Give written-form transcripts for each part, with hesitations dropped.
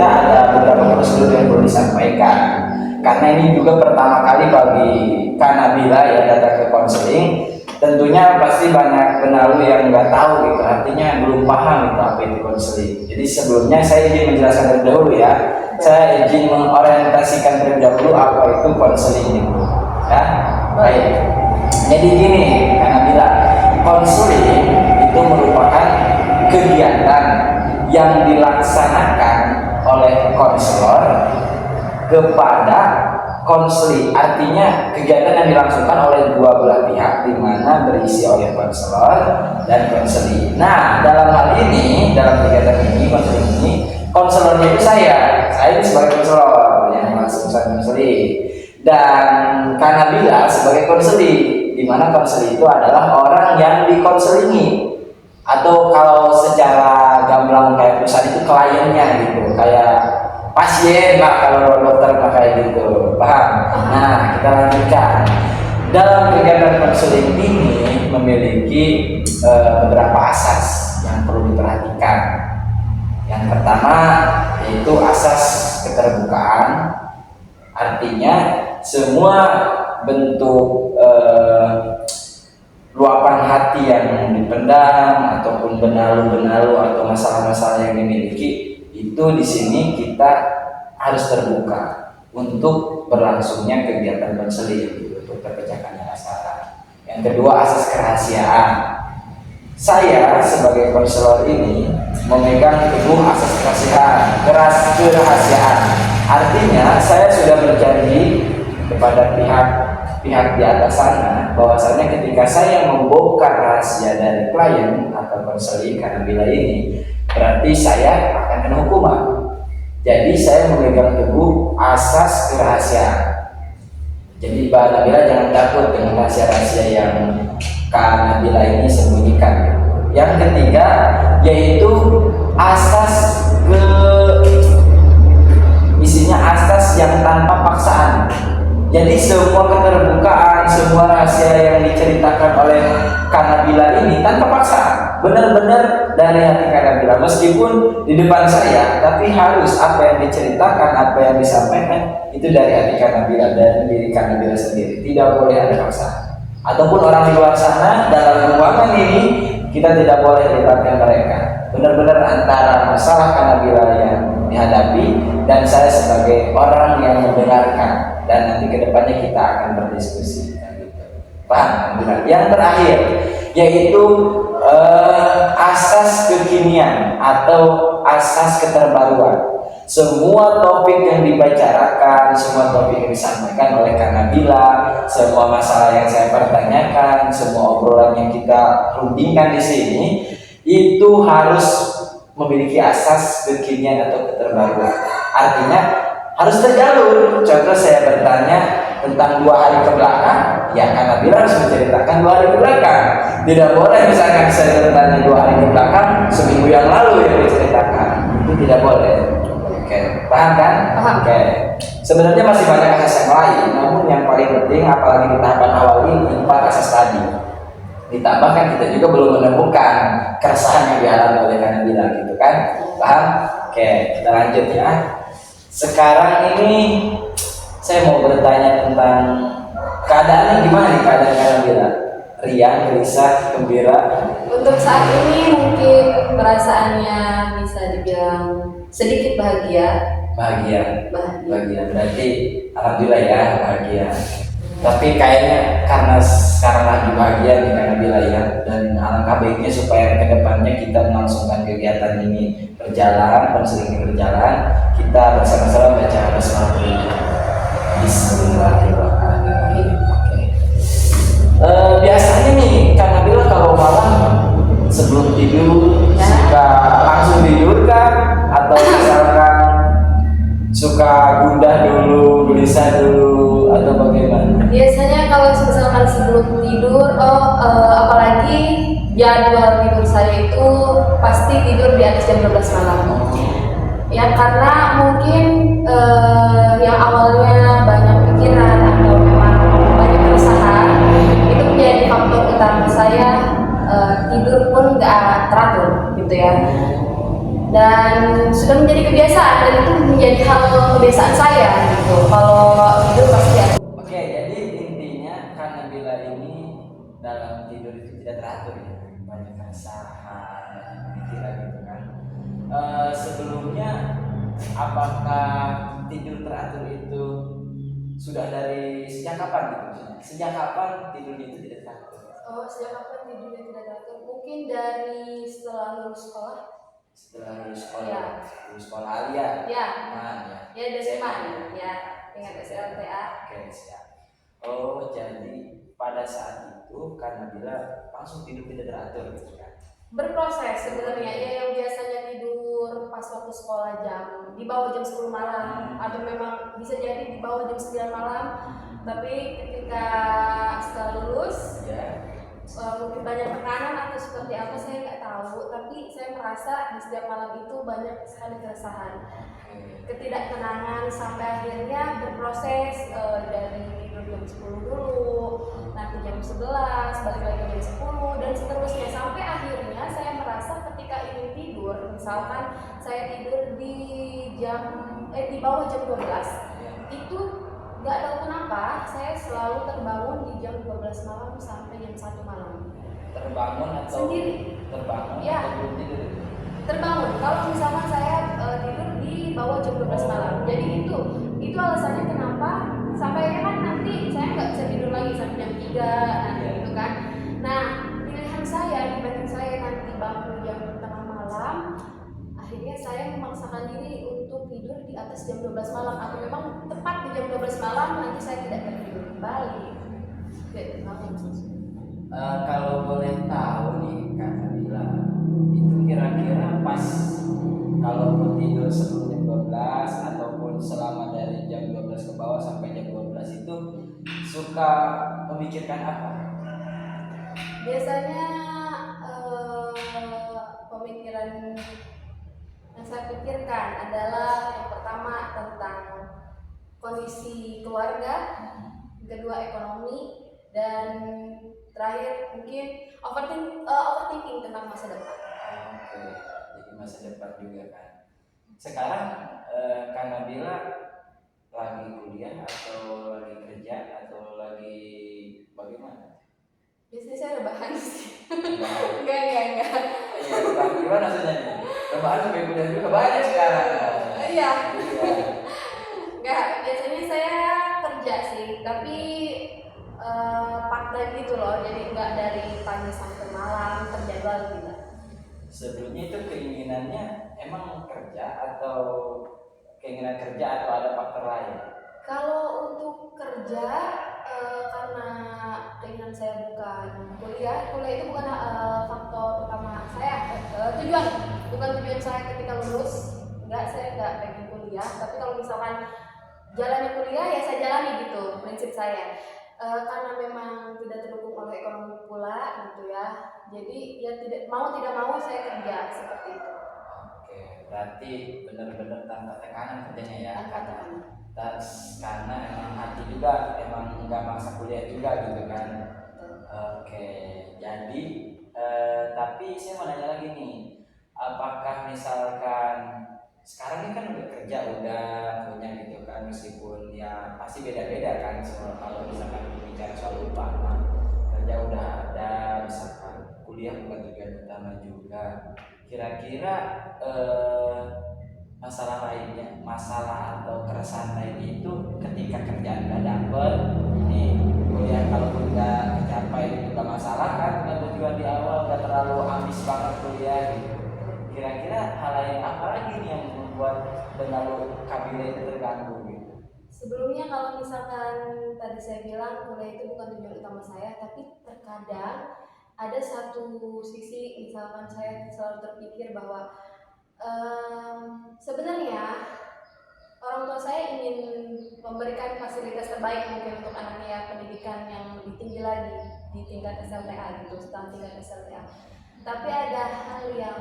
kita ada beberapa prosedur yang perlu disampaikan. Karena ini juga pertama kali bagi Kak Nabila yang datang ke konseling, tentunya pasti banyak penalu yang nggak tahu gitu, artinya belum paham gitu apa itu konseling. Jadi sebelumnya saya ingin menjelaskan terlebih dahulu ya, saya izin mengorientasikan terlebih dahulu apa itu konseling itu. Ya, baik. Jadi gini, Kak Nabila, konseling itu merupakan kegiatan yang dilaksanakan oleh konselor kepada konseli, artinya kegiatan yang dilangsungkan oleh dua belah pihak di mana berisi oleh konselor dan konseli. Nah, dalam hal ini, dalam kegiatan ini, konseling ini, konselornya itu saya ini sebagai konselor yang langsung saya konseli, dan Kak Nabila sebagai konseli, di mana konseli itu adalah orang yang dikonselingi, atau kalau secara gamblang kayak perusahaan itu kliennya gitu, kayak pasien lah kalau dokter mah kayak gitu, paham? Nah, kita lanjutkan. Dalam kegiatan konseling ini memiliki beberapa asas yang perlu diperhatikan. Yang pertama yaitu asas keterbukaan, artinya semua bentuk luapan hati yang dipendam ataupun benalu-benalu atau masalah-masalah yang dimiliki itu di sini kita harus terbuka untuk berlangsungnya kegiatan konseling untuk terpecahkannya masalah. Yang kedua, asas kerahasiaan. Saya sebagai konselor ini memegang teguh asas kerahasiaan. Artinya saya sudah berjanji kepada pihak di atas sana bahwasanya ketika saya membongkar rahasia dari klien atau konseli Kak Nabila ini, berarti saya akan kena hukuman. Jadi saya memegang teguh asas kerahasiaan. Jadi Mbak Nabila jangan takut dengan rahasia-rahasia yang Kak Nabila ini sembunyikan. Yang ketiga yaitu asas isinya asas yang tanpa paksaan. Jadi semua keterbukaan, semua rahasia yang diceritakan oleh Kak Nabila ini tanpa paksaan, benar-benar dari hati Kak Nabila. Meskipun di depan saya, tapi harus apa yang diceritakan, apa yang disampaikan itu dari hati Kak Nabila dan diri Kak Nabila sendiri. Tidak boleh ada paksaan. Ataupun orang di luar sana dalam ruangan ini kita tidak boleh libatkan mereka. Benar-benar antara masalah Kak Nabila yang dihadapi dan saya sebagai orang yang mendengarkan. Dan nanti kedepannya kita akan berdiskusi, paham? Yang terakhir yaitu asas kekinian atau asas keterbaruan. Semua topik yang dibicarakan, semua topik yang disampaikan oleh Kak Nabila, semua masalah yang saya pertanyakan, semua obrolan yang kita rundingkan di sini itu harus memiliki asas kekinian atau keterbaruan. Artinya harus terjalur. Contoh saya bertanya tentang 2 hari ke belakang, ya Kak Nabila harus menceritakan 2 hari ke belakang. Tidak boleh misalkan saya bertanya 2 hari ke belakang, seminggu yang lalu yang diceritakan. Itu tidak boleh. Oke, paham kan? Paham. Oke. Sebenarnya masih banyak asas yang lain, namun yang paling penting apalagi di tahapan awal ini 4 asas tadi. Ditambahkan kita juga belum menemukan keresahan yang dialami oleh Kak Nabila gitu kan? Paham? Oke, kita lanjut ya. Sekarang ini saya mau bertanya tentang keadaannya gimana nih keadaan Kak Nabila? Riang, gelisah, gembira? Untuk saat ini mungkin perasaannya bisa dibilang sedikit bahagia. Bahagia. Berarti alhamdulillah ya bahagia. Tapi kayaknya karena sekarang lagi bahagia nih Kak Nabila ya, dan alangkah baiknya supaya kedepannya kita melangsungkan kegiatan ini berjalan, konseling ini berjalan, kita bersama-sama baca basmalah. Bismillahirrahmanirrahim. Oke. Biasanya nih Kak Nabila kalau malam sebelum tidur suka langsung tidur kan, atau misalkan suka gundah dulu, gelisah dulu, atau bagaimana? Biasanya kalau misalkan sebelum tidur, apalagi jadwal tidur saya itu pasti tidur di atas jam 12 malam. Ya karena mungkin yang awalnya banyak pikiran atau memang banyak keresahan itu menjadi faktor utama saya tidur pun nggak teratur gitu ya. Dan sudah menjadi kebiasaan dan itu kebiasaan saya gitu. Kalau tidur pasti ada. Oke, jadi intinya karena Bila ini dalam tidur itu tidak teratur ya, banyak keresahan, banyak pikiran gitu kan. Sebelumnya apakah tidur teratur itu sudah dari sejak kapan gitu? Sejak kapan tidurnya itu tidak teratur? Oh, sejak kapan tidurnya tidak teratur? Mungkin dari setelah lulus sekolah. Setelah lulus sekolah, Ya. lulus sekolah alia. Ya. Nah, ya. Ya dari SMA ya, dengan SLTA. Oke, siap. Oh, jadi pada saat itu karena Bila langsung tidur tidak teratur gitu kan? Berproses sebenarnya ya, yang biasanya tidur pas waktu sekolah di bawah jam 10 malam atau memang bisa jadi di bawah jam 9 malam, tapi ketika setelah lulus Ya. mungkin banyak tekanan atau seperti apa saya nggak tahu, tapi saya merasa di setiap malam itu banyak sekali keresahan, ketidaktenangan, sampai akhirnya berproses dari tidur jam 10 dulu, nanti jam 11, balik lagi jam 10 dan seterusnya, sampai akhirnya saya merasa ketika ingin tidur, misalkan saya tidur di bawah jam 12, itu nggak tahu kenapa saya selalu terbangun di jam 12 malam sampai jam 1 malam. Terbangun atau Sendiri? terbangun Ya. atau belum tidur? Terbangun kalau misalkan saya tidur di bawah jam 12 malam. Jadi itu alasannya kenapa sampai kan nanti saya nggak bisa tidur lagi sampai jam 3 nanti gitu kan. Nah, pilihan saya dibanding saya nanti bangun jam tengah malam, akhirnya saya memaksakan diri untuk tidur di atas jam 12 malam atau memang tepat di jam 12 malam nanti saya tidak tertidur kembali. Kalau boleh tahu nih Kak Nabila, itu kira-kira pas kalau mau tidur sebelum jam 12 ataupun selama dari jam 12 ke bawah sampai jam 12 itu suka memikirkan apa? Biasanya pemikiran yang saya pikirkan adalah yang pertama tentang kondisi keluarga, kedua ekonomi, dan terakhir mungkin overthinking tentang masa depan. Oke, jadi masa depan juga kan. Sekarang Kak Nabila lagi kuliah atau lagi kerja atau lagi bagaimana? Biasanya saya rebahan sih. Rebahan. Enggak. Iya, rebahan gimana maksudnya nih? Rebahan sampai kuliah juga banyak sekarang. Iya. Enggak, biasanya saya kerja sih, tapi part-time gitu loh, jadi enggak dari pagi sampai malam terjadwal gitu. Sebelumnya itu keinginannya emang kerja atau keinginan kerja atau ada faktor lain? Kalau untuk kerja karena keinginan saya bukan kuliah itu bukan faktor utama saya, bukan tujuan saya ketika lulus. Saya enggak pengen kuliah, tapi kalau misalkan jalannya kuliah ya saya jalani gitu, prinsip saya. Karena memang tidak terhubung oleh ekonomi pula gitu ya, jadi ya tidak mau saya kerja seperti itu. Oke, berarti benar-benar tanpa tekanan kerjanya ya? Tanpa Karena emang hati juga, emang nggak maksa kuliah juga gitu kan? Oke, jadi tapi saya mau nanya lagi nih, apakah misalkan sekarang ini kan udah kerja, udah punya gitu kan, meskipun ya pasti beda-beda kan soal kalau misalkan bicara soal upah mah, kerja udah ada, misalkan kuliah bukan tujuan utama juga. Kira-kira masalah atau keresahan lain itu ketika kerjaan nggak dapet, nih kuliah kalaupun nggak tercapai juga masalah kan, dengan tujuan di awal nggak terlalu ambis banget kuliah gitu. Kira-kira hal lain apa lagi nih yang membuat benalu Kabila itu terganggu gitu? Sebelumnya kalau misalkan tadi saya bilang kuliah itu bukan tujuan utama saya, tapi terkadang ada satu sisi misalkan saya selalu terpikir bahwa sebenarnya orang tua saya ingin memberikan fasilitas terbaik mungkin untuk anaknya, pendidikan yang lebih tinggi lagi di tingkat SLTA gitu, setelah tingkat SLTA. Tapi ada hal yang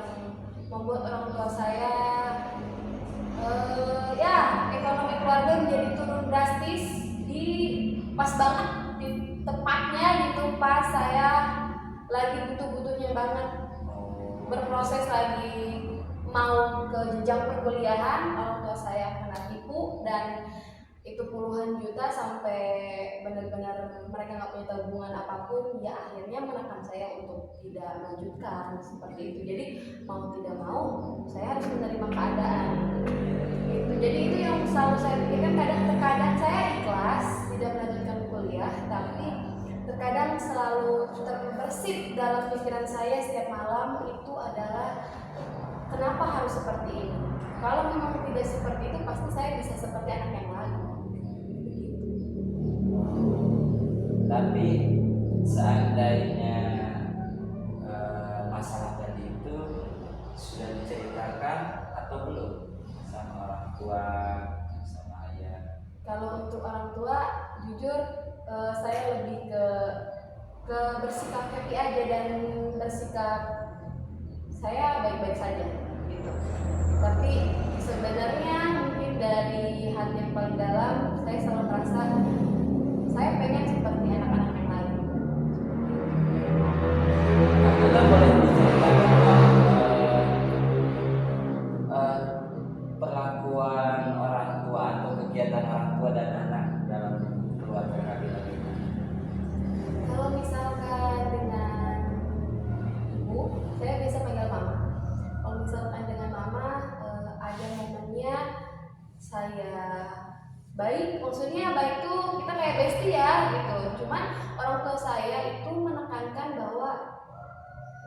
membuat orang tua saya ekonomi keluarga menjadi turun drastis di pas banget di tepatnya gitu pas saya lagi butuh-butuhnya banget berproses lagi mau ke jenjang perkuliahan. Orang tua saya kena tipu dan ketika sampai benar-benar mereka nggak punya tabungan apapun, ya akhirnya menekan saya untuk tidak melanjutkan seperti itu. Jadi mau tidak mau saya harus menerima keadaan itu. Jadi itu yang selalu saya pikirkan. Kadang-kadang saya ikhlas tidak melanjutkan kuliah, tapi terkadang selalu terbersit dalam pikiran saya setiap malam itu adalah kenapa harus seperti ini. Kalau memang tidak seperti itu, pasti saya bisa seperti anak yang lain. Tapi seandainya masalah tadi itu sudah diceritakan atau belum sama orang tua, sama ayah? Kalau untuk orang tua, jujur saya lebih ke bersikap happy aja dan bersikap saya baik-baik saja gitu. Tapi sebenarnya mungkin dari hati yang paling dalam saya selalu merasa saya pengen seperti anak-anak yang lain. Kita boleh diceritakan perlakuan orang tua atau kegiatan orang tua dan anak dalam keluarga Kabila itu? Kalau misalkan dengan ibu, saya biasa panggil mama. Kalau misalkan dengan mama, ada momennya saya baik, maksudnya baik tuh kita kayak bestie ya gitu. Cuman orang tua saya itu menekankan bahwa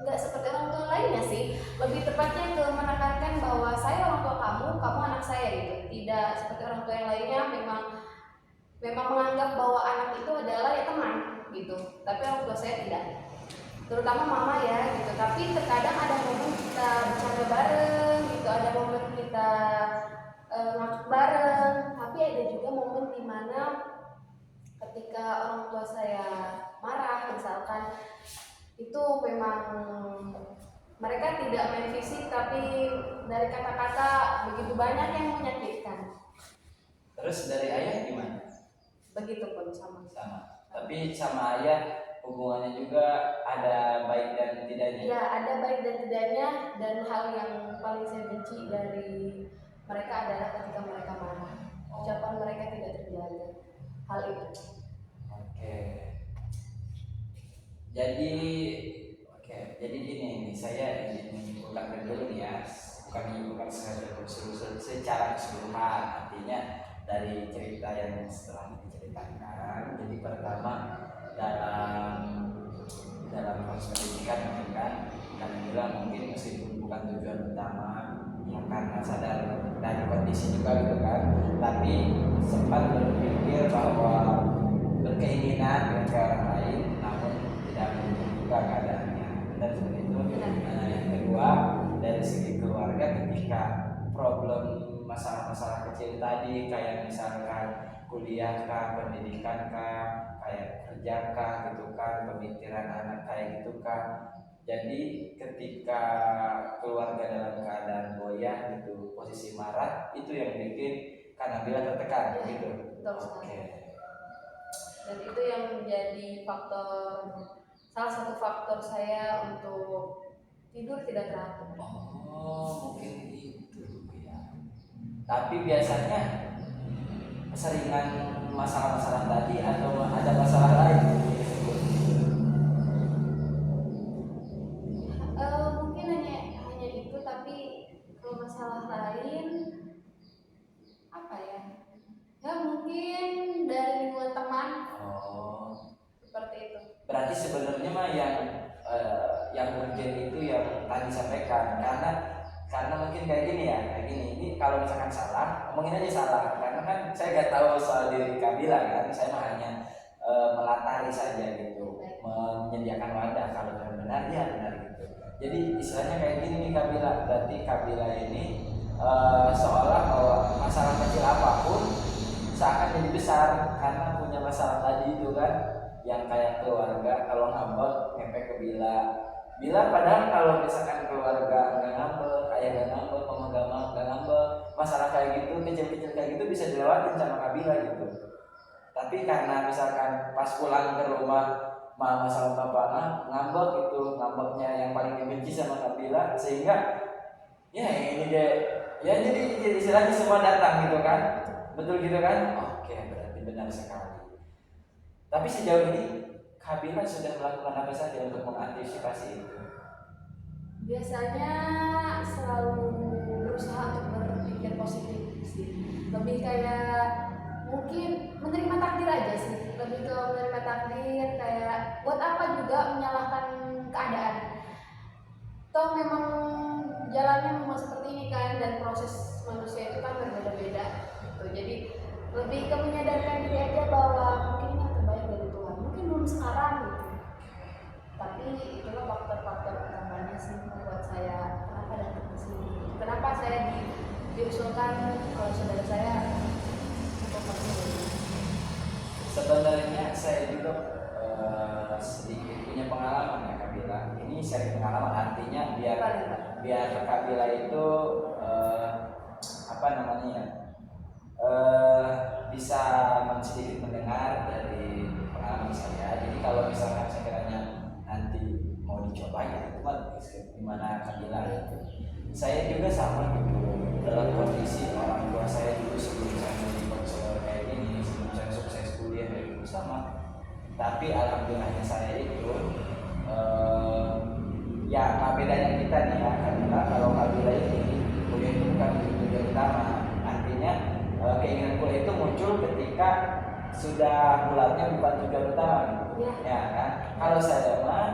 nggak seperti orang tua lainnya sih, lebih tepatnya ke menekankan bahwa saya orang tua kamu, kamu anak saya gitu. Tidak seperti orang tua yang lainnya memang menganggap bahwa anak itu adalah ya teman gitu. Tapi orang tua saya tidak, terutama mama ya gitu. Tapi terkadang ada momen kita bercanda bareng gitu, ada momen kita ngakak bareng. Tapi ada juga momen dimana ketika orang tua saya marah misalkan, itu memang mereka tidak main fisik, tapi dari kata-kata begitu banyak yang menyakitkan. Terus dari ayah gimana? Begitupun sama. Tapi sama ayah hubungannya juga ada baik dan tidaknya. Ya, ada baik dan tidaknya, dan hal yang paling saya benci dari mereka adalah ketika mereka marah. Ucapan mereka tidak terjaga. Hal itu. Oke. Jadi gini, saya ingin menyimpulkan dulu nih ya, bukan menyimpulkan secara keseluruhan, artinya dari cerita yang setelah diceritakan. Jadi pertama dalam proses pendidikan kan kami bilang mungkin meskipun bukan tujuan utama yang karena sadar dari kondisi juga gitu kan, tapi sempat berpikir bahwa berkeinginan ke orang lain namun tidak mungkin juga keadaannya. Benar seperti itu. Nah, yang kedua dari segi keluarga, ketika problem masalah-masalah kecil tadi kayak misalkan kuliah kah, pendidikan kah, kayak kerja kah gitu kan, pemikiran anak kayak gitu kan. Jadi ketika keluarga dalam keadaan goyah gitu, posisi marah, itu yang bikin Kanabila tertekan gitu. Oke. Dan itu yang menjadi salah satu faktor saya untuk tidur tidak teratur. Oh, mungkin itu ya. Tapi biasanya keseringan masalah-masalah tadi atau ada masalah lain? Mungkin hanya itu, tapi kalau masalah lain apa ya? Ya mungkin dari lingkungan teman. Oh, Seperti itu. berarti sebenarnya mah yang urgent itu yang tadi disampaikan, karena mungkin kayak gini ya, ini kalau misalkan salah, ngomongin aja salah, karena kan saya nggak tahu soal diri Kabila kan, saya mah hanya melatari saja gitu, menyediakan wadah, kalau benar ya benar gitu. Jadi istilahnya kayak gini nih Kabila, berarti Kabila ini seolah bahwa masalah kecil apapun seakan jadi besar karena punya masalah tadi itu kan, yang kayak keluarga kalau ngambek ngepek ke Bila padahal kalau misalkan keluarga nggak ngambek, ayah nggak ngambek, mama nggak ngambek, masalah kayak gitu kecil-kecil kayak gitu bisa dilewatin sama Kabila gitu. Tapi karena misalkan pas pulang ke rumah mama sama bapak ngambek, itu ngambeknya yang paling dibenci sama Kabila, sehingga ya ini deh ya, jadi istilahnya semua datang gitu kan, betul gitu kan. Oke, berarti benar sekali. Tapi sejauh ini Kabila sudah melakukan apa saja untuk mengantisipasi itu? Biasanya selalu berusaha untuk berpikir positif sih. Lebih kayak mungkin menerima takdir aja sih. Lebih ke menerima takdir, kayak buat apa juga menyalahkan keadaan. Toh memang jalannya memang seperti ini kan, dan proses manusia itu kan berbeda-beda gitu. Jadi lebih ke menyadarkan diri aja bahwa mungkin ini yang terbaik dari Tuhan. Mungkin belum sekarang gitu. Tapi itulah faktor-faktor utamanya sih membuat saya kenapa datang ke sini. Kenapa saya diusulkan kalau saudara saya untuk masuk ini. Sebenarnya saya juga sedikit punya pengalaman ya Kabila. Ini sharing pengalaman, artinya biar Kabila itu apa namanya ya, bisa sedikit mendengar dari pengalaman saya. Jadi kalau misalkan sekiranya nanti mau dicoba ya itu mah gimana Kabila itu. Saya juga sama gitu dalam kondisi orang tua saya dulu sebelum saya menjadi konselor kayak gini, sebelum saya sukses kuliah kayak gitu sama. Tapi alhamdulillahnya saya itu ya bedanya kita nih ya Kabila, kalau Kabila ini kuliah itu bukan tujuan utama. Artinya keinginan kuliah itu muncul ketika sudah bulatnya bukan tujuan utama gitu. Ya kan? Kalau saya mah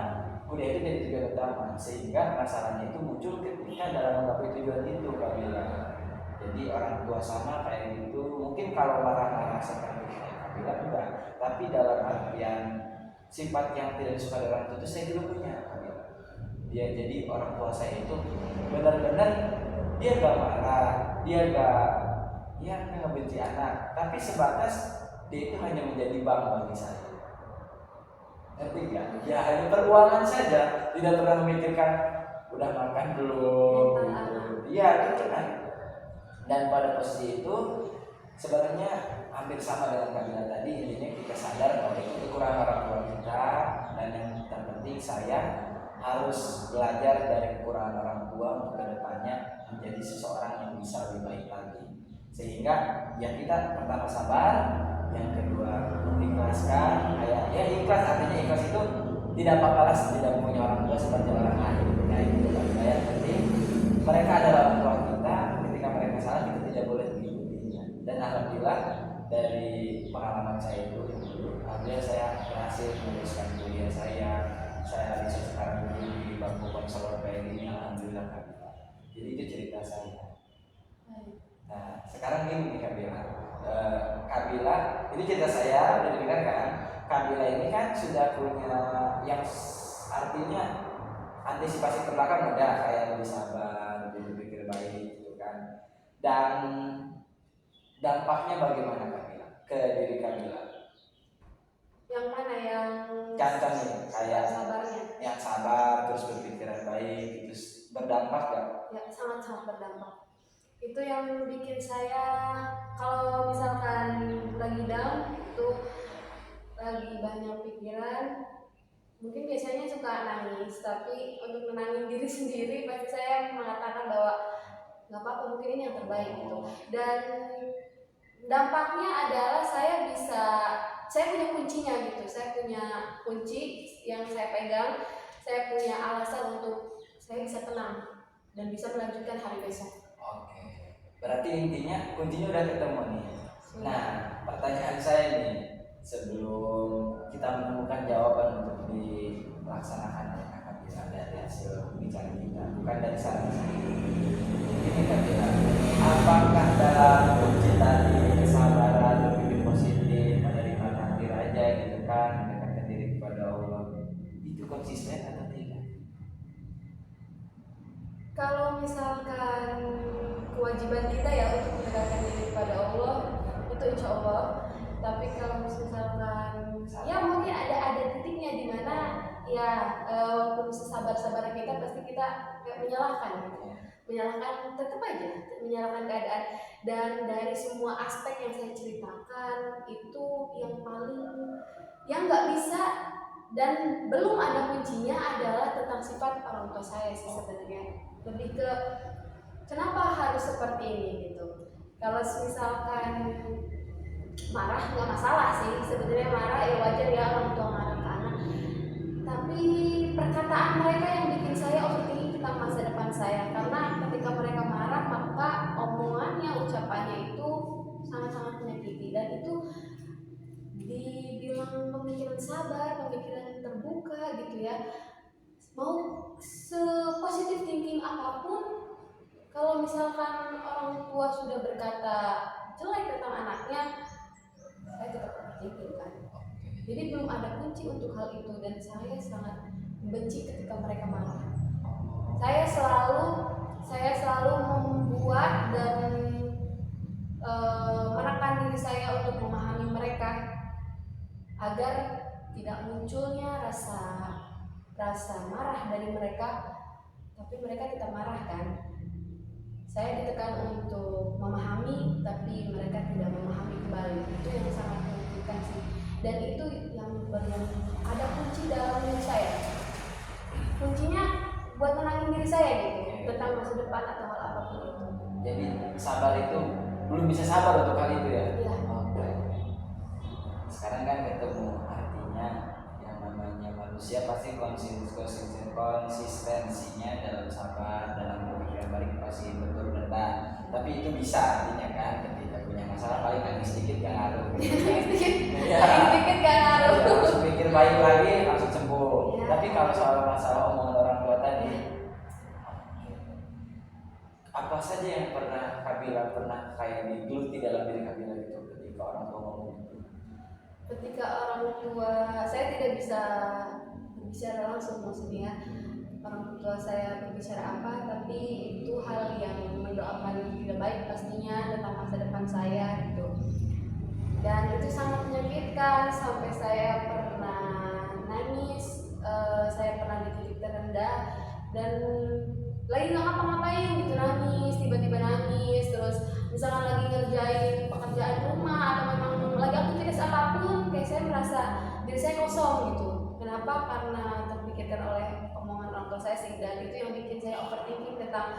kuliah itu jadi tujuan utama, sehingga masalahnya itu muncul ketika dalam menggapai tujuan itu Kabila. Jadi orang tua sama kayak gitu, mungkin kalau marah-marah seperti Kabila enggak, tapi dalam artian sifat yang tidak disukai orang tua itu saya dulu punya Kabila. Dia jadi orang tua saya itu benar-benar dia gak marah, dia gak ngebenci anak, tapi sebatas dia itu hanya menjadi bank bagi saya. Ngerti gak? Ya hanya peruangan saja, tidak pernah memikirkan udah makan belum gitu. Iya itu kan. Dan pada posisi itu sebenarnya hampir sama dengan Kabila tadi, intinya kita sadar bahwa itu kekurangan orang tua kita, dan yang terpenting saya harus belajar dari kekurangan orang tua untuk kedepannya menjadi seseorang yang bisa lebih baik lagi. Sehingga ya kita pertama sabar, yang kedua mengikhlaskan, kayak ya ikhlas, artinya ikhlas itu tidak apa-apa tidak punya orang tua seperti orang lain. Nah itu kan yang penting mereka adalah orang tua kita, ketika mereka salah kita tidak boleh mengikutinya. Dan alhamdulillah dari pengalaman saya itu, alhamdulillah saya berhasil meneruskan kuliah saya bisa sekarang di bangku konselor kayak gini, alhamdulillah Kabila. Jadi itu cerita saya. Nah sekarang ini nih Kabila, ini cerita saya udah didengar kan. Kabila ini kan sudah punya yang artinya antisipasi terbelakang udah, kayak lebih sabar, lebih berpikir baik gitu kan. Dan dampaknya bagaimana Kabila ke diri Kabila? Yang mana yang Contoh nih kayak sabarnya? Yang sabar terus berpikiran baik itu berdampak gak? Ya sangat-sangat berdampak. Itu yang bikin saya kalau misalkan lagi down itu lagi banyak pikiran, mungkin biasanya suka nangis, tapi untuk menangin diri sendiri pasti saya mengatakan bahwa nggak apa-apa, mungkin ini yang terbaik gitu. Dan dampaknya adalah saya punya kuncinya gitu, saya punya kunci yang saya pegang, saya punya alasan untuk saya bisa tenang dan bisa melanjutkan hari besok. Oke, berarti intinya kuncinya udah ketemu nih. Nah pertanyaan saya nih, sebelum kita menemukan jawaban untuk dilaksanakan ya Kabila dari hasil bicara kita, bukan dari saran sendiri. Ini Kabila, apakah dalam kunci tadi kesabaran, berpikir positif, menerima takdir aja gitu kan, mendekatkan diri kepada Allah, itu konsisten atau tidak? Kalau misalkan kewajiban kita ya untuk mendekatkan diri kepada Allah, itu insya Allah. Tapi kalau misalkan ya mungkin ada titiknya di mana ya walaupun sesabar-sabar kita pasti kita kayak menyalahkan gitu. Menyalahkan, tetap aja menyalahkan keadaan. Dan dari semua aspek yang saya ceritakan itu yang paling yang nggak bisa dan belum ada kuncinya adalah tentang sifat orang tua saya sih sebenarnya. Lebih ke kenapa harus seperti ini gitu. Kalau misalkan marah nggak masalah sih sebenarnya, marah ya wajar ya orang tua marah ke anak, tapi perkataan mereka yang bikin saya overthinking tentang masa depan saya, karena ketika mereka marah maka omongannya, ucapannya itu sangat-sangat menyakiti, dan itu dibilang pemikiran sabar, pemikiran terbuka gitu ya, mau sepositif thinking apapun, kalau misalkan orang tua sudah berkata jelek tentang anaknya, saya tetap overthinking kan. Jadi belum ada kunci untuk hal itu, dan saya sangat benci ketika mereka marah. Saya selalu membuat dan menekan diri saya untuk memahami mereka agar tidak munculnya rasa marah dari mereka, tapi mereka tetap marah kan. Saya ditekan untuk memahami, tapi mereka tidak memahami kembali. Itu yang sangat menyakitkan sih. Dan itu yang ada kunci dalam diri saya. Kuncinya buat menangin diri saya gitu, tentang masa depan atau hal apapun itu. Jadi sabar itu belum bisa sabar untuk hal itu ya. Iya. Oke. Sekarang kan ketemu artinya yang namanya manusia pasti konsistensinya dalam sabar, dalam berpikiran balik pasti berturut-turut. Tapi itu bisa artinya kan ketika punya masalah paling nangis sedikit gak ngaruh. Sedikit gak ngaruh. Harus pikir baik lagi langsung sembuh. Ya. Tapi kalau soal masalah omongan orang tua tadi, apa saja yang pernah Kabila kayak digeluti dalam diri Kabila itu ketika orang tua ngomong itu? Ketika orang tua, saya tidak bisa berbicara langsung maksudnya orang tua saya berbicara apa, tapi itu hal yang mendoakan tidak baik pastinya tentang masa depan saya gitu. Dan itu sangat menyakitkan sampai saya pernah nangis, saya pernah di titik terendah dan lagi nggak ngapa-ngapain gitu, nangis, tiba-tiba nangis, terus misalkan lagi ngerjain pekerjaan rumah atau memang lagi aktivitas apapun, kayak saya merasa diri saya kosong gitu. Kenapa? Karena terpikirkan oleh omongan orang tua saya sih, dan itu yang bikin saya overthinking tentang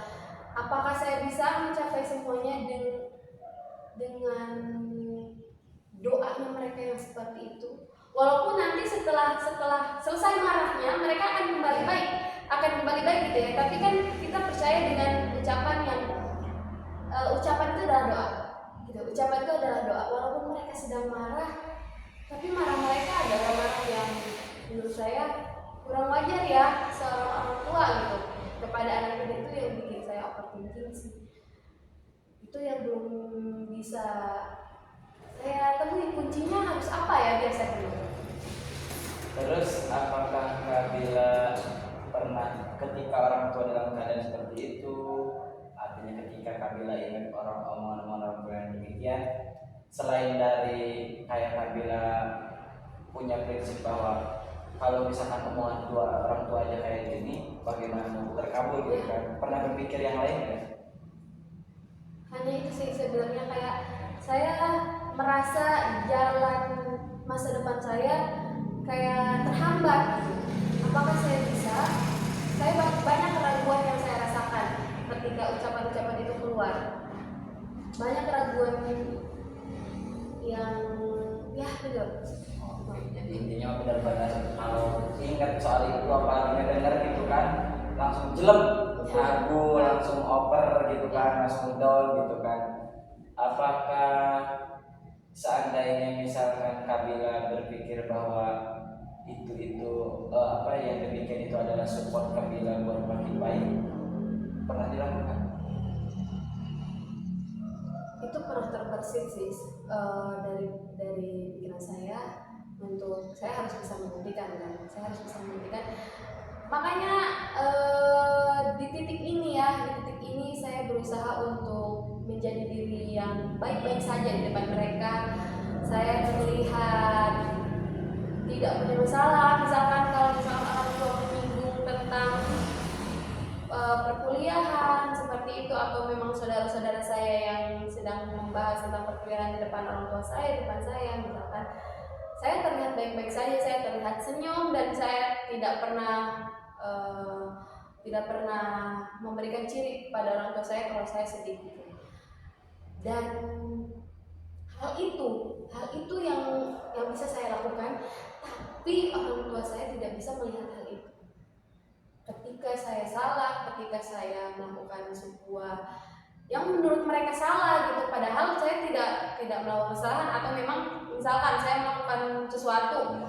apakah saya bisa mencapai semuanya dengan doanya mereka yang seperti itu. Walaupun nanti setelah selesai marahnya mereka akan kembali baik gitu ya, tapi kan kita percaya dengan ucapan yang ucapan itu adalah doa gitu. Ucapan itu adalah doa walaupun mereka sedang marah, tapi marah mereka adalah marah yang menurut saya kurang wajar ya seorang orang tua gitu kepada anak-anak. Itu yang bikin saya overthinking sih. Itu yang belum bisa saya temui kuncinya harus apa ya biar saya temui. Terus apakah Kabila pernah ketika orang tua dalam keadaan seperti itu, artinya ketika Kabila ingat omongan orang tua yang demikian, selain dari kayak Kabila punya prinsip bahwa kalau misalkan omongan orang tua aja kayak gini, bagaimana mau terkabul gitu kan? Pernah berpikir yang lain kan? Hanya itu sih sebenarnya, kayak saya merasa jalan masa depan saya kayak terhambat. Apakah saya bisa? Saya banyak keraguan yang saya rasakan ketika ucapan-ucapan itu keluar. Banyak keraguan yang ya betul. Jadi intinya benar-benar kalau ingat soal itu apa dengar gitu kan, langsung jelek, ragu, langsung over gitu kan, langsung down gitu kan. Apakah seandainya misalkan Kabila berpikir bahwa itu apa yang demikian itu adalah support Kabila buat makin baik, pernah dilakukan? Itu pernah terbersit sih dari pikiran saya untuk saya harus bisa membuktikan kan, makanya di titik ini saya berusaha untuk menjadi diri yang baik-baik saja di depan mereka. Saya terlihat tidak punya masalah, misalkan kalau orang tua menyinggung tentang perkuliahan seperti itu, atau memang saudara-saudara saya yang sedang membahas tentang perkuliahan di depan orang tua saya, di depan saya misalkan, saya terlihat baik-baik saja, saya terlihat senyum, dan saya tidak pernah memberikan ciri pada orang tua saya kalau saya sedih gitu. Dan hal ketika saya melakukan sebuah yang menurut mereka salah gitu, padahal saya tidak melakukan kesalahan, atau memang misalkan saya melakukan sesuatu,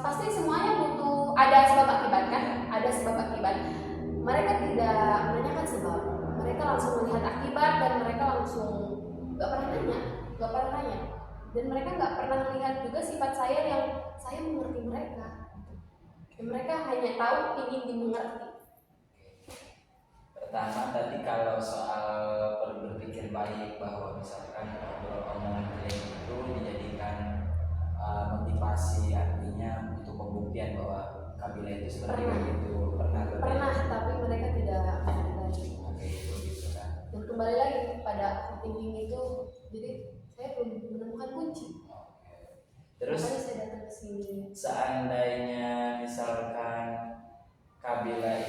pasti semuanya butuh ada sebab akibat kan, ada sebab akibat. Mereka tidak menanyakan sebab, mereka langsung melihat akibat dan mereka langsung nggak pernah nanya, dan mereka nggak pernah melihat juga sifat saya yang saya mengerti mereka, dan mereka hanya tahu ingin dimengerti. Pertama tadi kalau soal berpikir baik, bahwa misalkan omongan kalian itu dijadikan motivasi, artinya untuk pembuktian bahwa kabilah itu seperti itu pernah, tapi mereka tidak menyadari. Oke, itu gitu kan. Dan kembali lagi pada thinking itu, jadi saya belum menemukan kunci. Terus makanya saya datang ke sini. Seandainya misalkan kabilah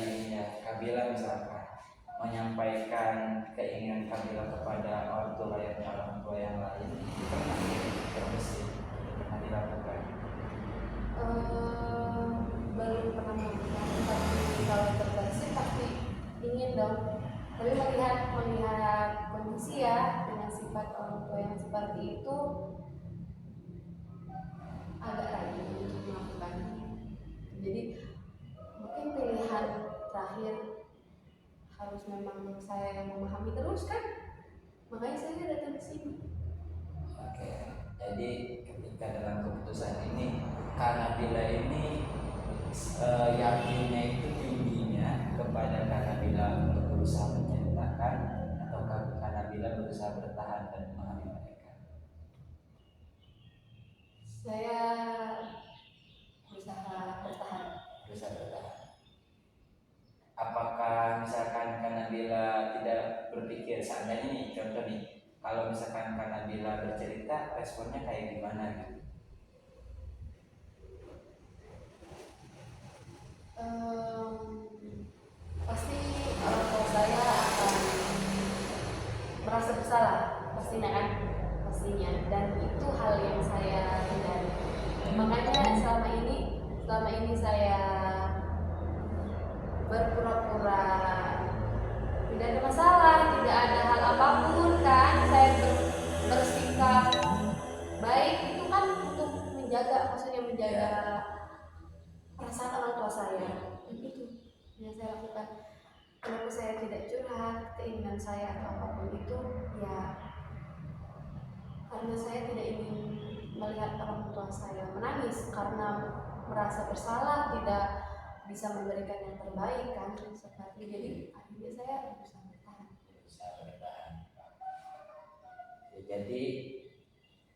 misalkan menyampaikan keinginan kabilah kepada orang tua yang lain, itu pernah terbesit, pernah dilakukan? Baru pernah melakukan, tapi kalau terbesit pasti ingin dong. Tapi melihat kondisi ya, dengan sifat orang tua yang seperti itu, agak ragu untuk melakukannya. Jadi mungkin pilihan terakhir harus memang saya yang memahami terus kan, makanya saya datang ke sini. Oke, jadi ketika dalam keputusan ini, Kanabila ini yakinnya itu tingginya kepada Kanabila untuk berusaha menceritakan, atau Kanabila berusaha bertahan dan memahami mereka? Saya berusaha bertahan. Apakah misalkan Kanabila tidak berpikir, seandainya nih contoh nih, kalau misalkan Kanabila bercerita, responnya kayak gimana gitu? Pasti orang tua saya akan merasa bersalah, pastinya, dan itu hal yang saya hindari. Makanya selama ini saya berpura-pura tidak ada masalah, tidak ada hal apapun kan, saya bersikap baik itu kan untuk menjaga perasaan orang tua saya. Itu yang saya lakukan. Kenapa saya tidak curhat keinginan saya atau apapun itu, ya karena saya tidak ingin melihat orang tua saya menangis karena merasa bersalah tidak bisa memberikan yang terbaik kan, seperti. Jadi akhirnya saya berusaha bertahan. Jadi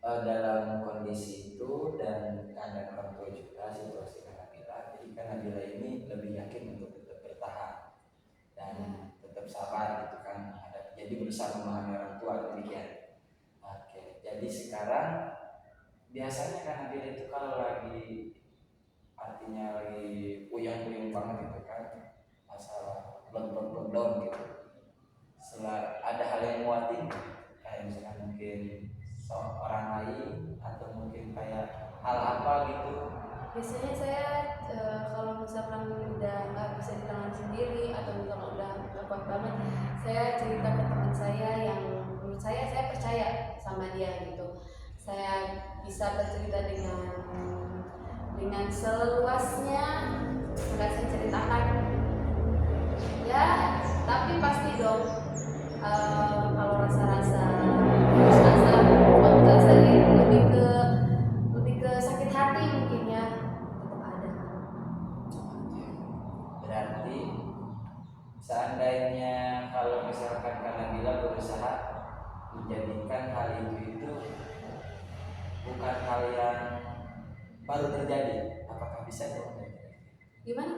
dalam kondisi itu dan keadaan orang tua juga, situasi Kanabila, jadi Kanabila ini lebih yakin untuk tetap bertahan dan tetap sabar gitu kan, jadi berusaha memahami orang tua, demikian. Oke, jadi sekarang biasanya Kanabila itu kalau lagi, artinya lagi puyeng banget gitu kan, masalah down gitu, setelah ada hal yang nguatin, kayak misalkan mungkin orang lain atau mungkin kayak hal apa gitu. Biasanya saya kalau misalkan udah nggak bisa ditahan sendiri atau kalau udah kuat banget, saya cerita ke teman saya yang menurut saya percaya sama dia gitu. Saya bisa bercerita dengan seluasnya, nggak saya ceritakan ya, tapi pasti dong kalau rasa-rasa lebih ke sakit hati mungkin ya, tetap ada. Berarti seandainya kalau misalkan Kanabila berusaha menjadikan hal itu bukan hal yang baru terjadi, apakah bisa dong? Gimana?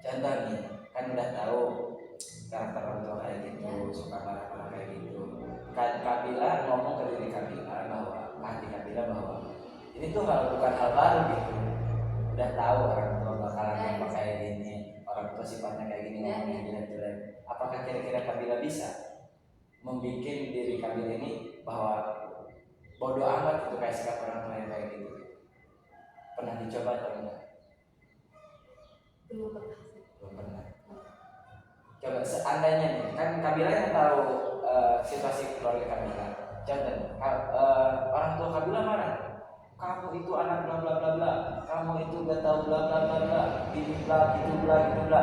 Contoh nih, kan udah tahu karakter orang tua kayak gitu, suka marah-marah kayak gitu. Kabila ngomong ke diri Kabila bahwa, ini tuh bukan hal baru gitu. Udah tahu orang tua bakalan apa kayak gini, orang tua sifatnya kayak gini, ngomongnya jelek-jelek. Apakah kira-kira Kabila bisa membuat diri Kabila ini bahwa bodoh amat gitu kayak sikap orang tua yang kayak gitu? Pernah dicoba atau enggak? Belum pernah. Coba seandainya nih, kan Kabila yang tahu situasi keluarga Kabila. Contoh, orang tua Kabila marah. Kamu itu anak bla bla bla bla, kamu itu gak tahu bla bla bla bla, ini bla gitu bla gitu bla.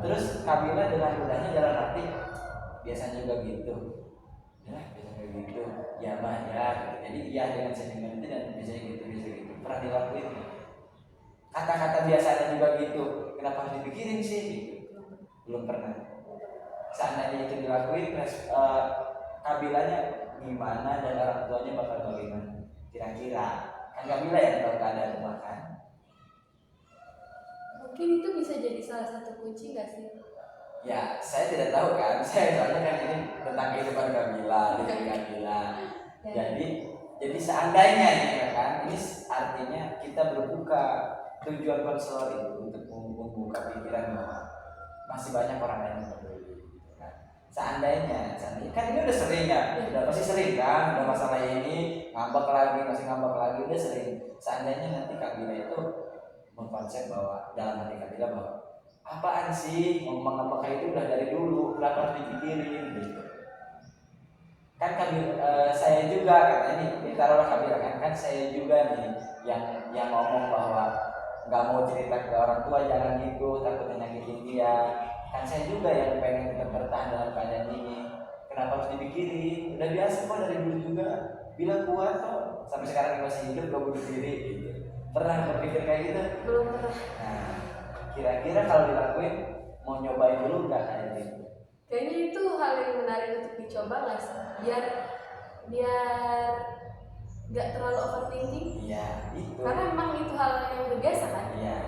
Terus Kabila dengan mudahnya jalan hati, biasanya juga gitu. Ya, biasanya gitu. Ya mah ya. Gitu. Jadi iya dengan sentimen itu dan biasanya gitu bisa gitu. Pernah dilakuin? Kata-kata biasanya juga gitu. Kenapa harus dipikirin sih? Gitu. Belum pernah. Seandainya itu dilakuin, Kabilanya gimana dan orang tuanya bakal bagaimana? Kira-kira kan Kabila yang tahu keadaan rumah kan? Mungkin itu bisa jadi salah satu kunci nggak sih? Ya, saya tidak tahu kan. Saya soalnya kan ini tentang kehidupan Kabila, diri Kabila. Jadi seandainya ini ya kan, ini artinya kita berbuka. Tujuan konselor itu untuk membuka pikiran bahwa masih banyak orang lain yang peduli. Seandainya kan ini udah sering ya, udah pasti sering kan, udah masalah ini ngambek lagi, masih ngambek lagi, udah sering. Seandainya nanti Kabila itu mengkonsep bahwa dalam hati Kabila bahwa apaan sih ngomong ngambek itu udah dari dulu, kenapa harus dipikirin gitu. Kan Kabila, saya juga katanya ini taruhlah Kabila kan saya juga nih yang ngomong bahwa nggak mau cerita ke orang tua jangan gitu, takutnya nyakitin dia. Kan saya juga yang pengen tetap bertahan dalam keadaan ini. Kenapa harus dipikirin? Udah biasa kok dari dulu juga. Bila kuat kok sampai sekarang masih hidup gak bunuh diri gitu. Pernah berpikir kayak gitu? Belum pernah. Nah, kira-kira kalau dilakuin mau nyobain dulu nggak kayak gitu? Kayaknya itu hal yang menarik untuk dicoba nggak sih? Biar nggak terlalu overthinking. Iya, itu. Karena memang itu hal yang udah biasa kan? Iya.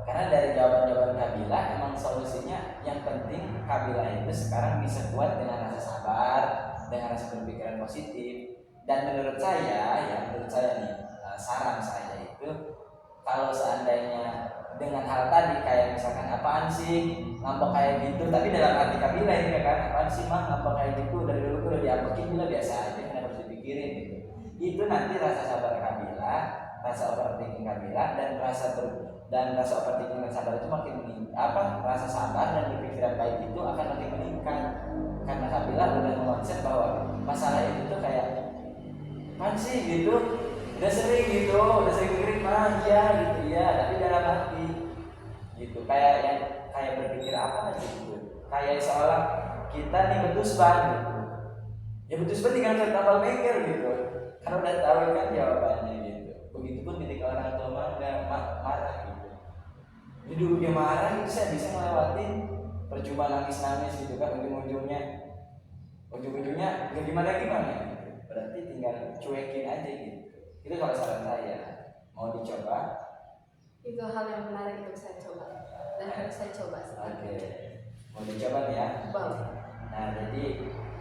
Karena dari jawaban-jawaban Kabila emang solusinya yang penting Kabila itu sekarang bisa kuat dengan rasa sabar, dengan rasa berpikiran positif. Dan menurut saya nih saran saya itu kalau seandainya dengan hal tadi kayak misalkan apaan sih ngambek kayak gitu, tapi dalam hati Kabila ini ya kan apaan sih mah ngambek kayak gitu dari dulu udah diambekin bila biasa aja kenapa harus dipikirin gitu. Itu nanti rasa sabar Kabila, rasa overthinking Kabila dan rasa overthinking dan sabar itu makin rasa sabar dan berpikiran baik itu akan makin meningkat karena Kabila udah mengkonsep bahwa masalah itu tuh kayak apaan sih gitu, udah sering mikirin mah ya gitu ya, tapi dalam hati gitu kayak berpikir apa gitu, kayak seolah kita nih betus ban gitu ya, betus ban tinggal ke tapal bengkel gitu karena udah tahu kan jawabannya gitu. Begitupun ketika orang tua marah gitu, jadi dulu dia marah itu saya bisa ngelewatin percuma nangis gitu kan, ujung-ujungnya gak gimana gitu. Berarti tinggal cuekin aja gitu. Itu kalau saran saya, mau dicoba? Itu hal yang menarik untuk saya coba dan harus saya coba. Oke, mau dicoba nih ya. Boleh. Nah jadi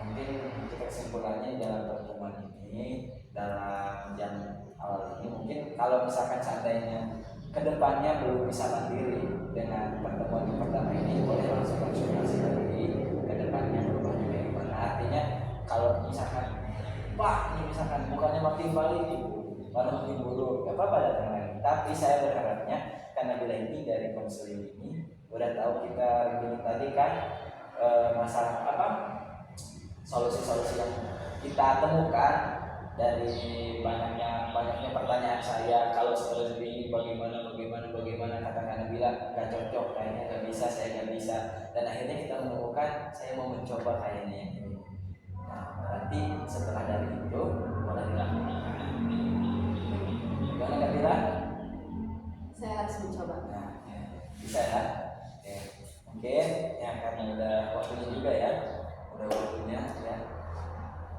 mungkin kita kesimpulannya dalam pertemuan ini, dalam jam awal ini, mungkin kalau misalkan seandainya kedepannya belum bisa mandiri dengan pertemuan yang pertama ini, boleh langsung konsultasi lagi kedepannya berubahnya kayak gimana. Artinya kalau misalkan wah ini misalkan bukannya makin balik gitu, malah makin buruk, gak apa-apa datang lagi. Tapi saya berharapnya karena bila ini dari konseling ini udah tahu kita review tadi kan masalah solusi-solusi yang kita temukan dari banyaknya pertanyaan saya. Kalau seperti ini bagaimana katakan bilang gak cocok, kayaknya gak bisa, saya gak bisa, dan akhirnya kita menemukan saya mau mencoba kayaknya yang ini. Nah, berarti setelah dari itu boleh dilakukan. Gimana Kak Bila? Saya harus mencoba. Nah, bisa ya. Oke. Mungkin ya karena udah waktunya juga ya. Udah waktunya ya.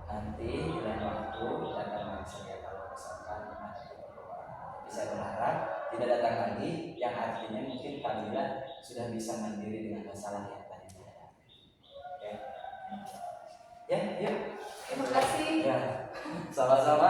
Nanti di lain waktu datang lagi saja kalau misalkan ada keperluan. Bisa berharap tidak datang lagi, yang artinya mungkin Kak Bila sudah bisa mandiri dengan masalah yang tadi dihadapi. Oke. Ya, yuk. Terima kasih. Ya, sama-sama.